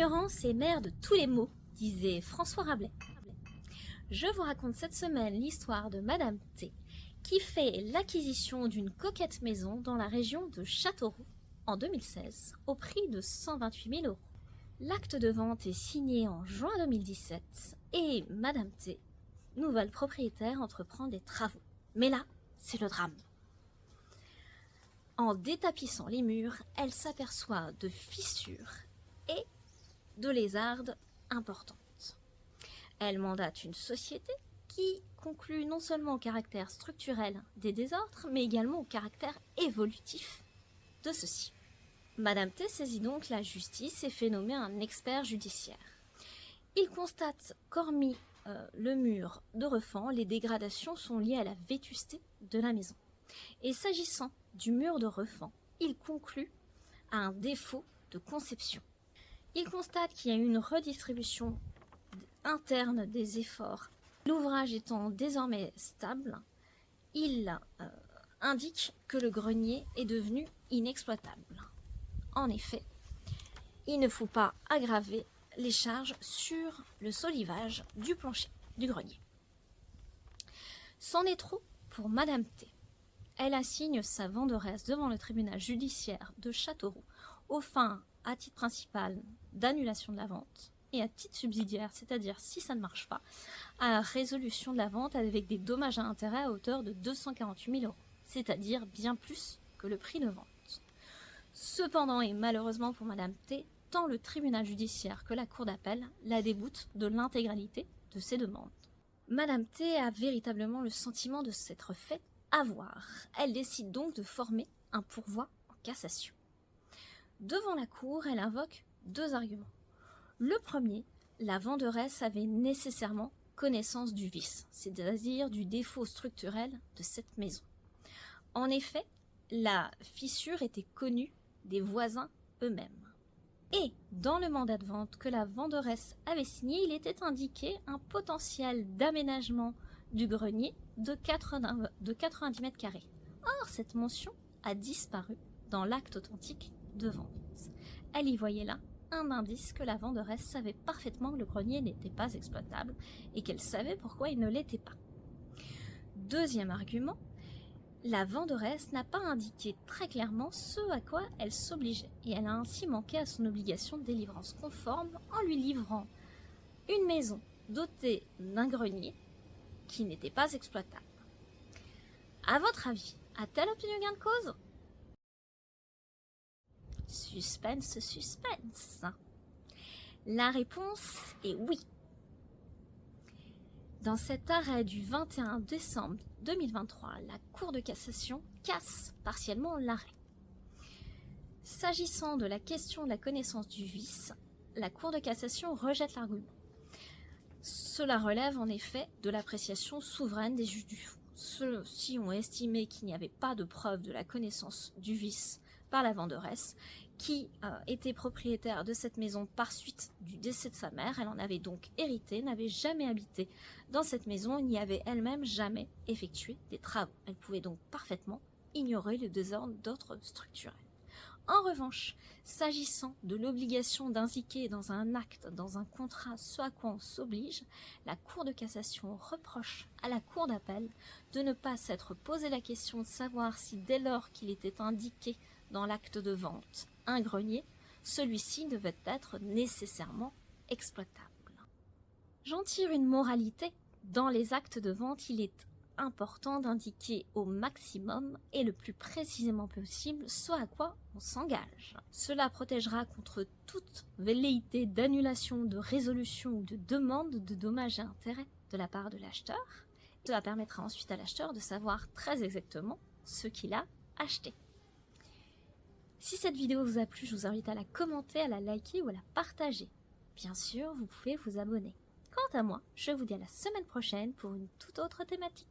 L'ignorance est mère de tous les maux, disait François Rabelais. Je vous raconte cette semaine l'histoire de Madame T, qui fait l'acquisition d'une coquette maison dans la région de Châteauroux en 2016, au prix de 128 000 €. L'acte de vente est signé en juin 2017 et Madame T, nouvelle propriétaire, entreprend des travaux. Mais là, c'est le drame. En détapissant les murs, elle s'aperçoit de fissures et de lézardes importantes. Elle mandate une société qui conclut non seulement au caractère structurel des désordres, mais également au caractère évolutif de ceux-ci. Madame T saisit donc la justice et fait nommer un expert judiciaire. Il constate qu'hormis le mur de refend, les dégradations sont liées à la vétusté de la maison. Et s'agissant du mur de refend, il conclut à un défaut de conception. Il constate qu'il y a une redistribution interne des efforts. L'ouvrage étant désormais stable, il indique que le grenier est devenu inexploitable. En effet, il ne faut pas aggraver les charges sur le solivage du plancher du grenier. C'en est trop pour Madame T. Elle assigne sa venderesse devant le tribunal judiciaire de Châteauroux aux fins, à titre principal, d'annulation de la vente et à titre subsidiaire, c'est-à-dire si ça ne marche pas, à résolution de la vente avec des dommages à intérêt à hauteur de 248 000 €, c'est-à-dire bien plus que le prix de vente. Cependant, et malheureusement pour Madame T, tant le tribunal judiciaire que la cour d'appel la déboutent de l'intégralité de ses demandes. Madame T a véritablement le sentiment de s'être fait avoir. Elle décide donc de former un pourvoi en cassation. Devant la cour, elle invoque deux arguments. Le premier, la venderesse avait nécessairement connaissance du vice, c'est-à-dire du défaut structurel de cette maison. En effet, la fissure était connue des voisins eux-mêmes. Et dans le mandat de vente que la venderesse avait signé, il était indiqué un potentiel d'aménagement du grenier de 90 mètres carrés. Or, cette mention a disparu dans l'acte authentique de vente. Elle y voyait là un indice que la venderesse savait parfaitement que le grenier n'était pas exploitable et qu'elle savait pourquoi il ne l'était pas. Deuxième argument, la venderesse n'a pas indiqué très clairement ce à quoi elle s'obligeait et elle a ainsi manqué à son obligation de délivrance conforme en lui livrant une maison dotée d'un grenier qui n'était pas exploitable. À votre avis, a-t-elle obtenu gain de cause ? Suspense, suspense. La réponse est oui. Dans cet arrêt du 21 décembre 2023, la Cour de cassation casse partiellement l'arrêt. S'agissant de la question de la connaissance du vice, la Cour de cassation rejette l'argument. Cela relève en effet de l'appréciation souveraine des juges du fond. Ceux-ci ont estimé qu'il n'y avait pas de preuve de la connaissance du vice par la venderesse, qui était propriétaire de cette maison par suite du décès de sa mère. Elle en avait donc hérité, n'avait jamais habité dans cette maison et n'y avait elle-même jamais effectué des travaux. Elle pouvait donc parfaitement ignorer le désordre d'ordre structurel. En revanche, s'agissant de l'obligation d'indiquer dans un acte, dans un contrat, ce à quoi on s'oblige, la Cour de cassation reproche à la Cour d'appel de ne pas s'être posé la question de savoir si dès lors qu'il était indiqué dans l'acte de vente un grenier, celui-ci devait être nécessairement exploitable. J'en tire une moralité. Dans les actes de vente, il est important d'indiquer au maximum et le plus précisément possible ce à quoi on s'engage. Cela protégera contre toute velléité d'annulation, de résolution ou de demande de dommages et intérêts de la part de l'acheteur. Cela permettra ensuite à l'acheteur de savoir très exactement ce qu'il a acheté. Si cette vidéo vous a plu, je vous invite à la commenter, à la liker ou à la partager. Bien sûr, vous pouvez vous abonner. Quant à moi, je vous dis à la semaine prochaine pour une toute autre thématique.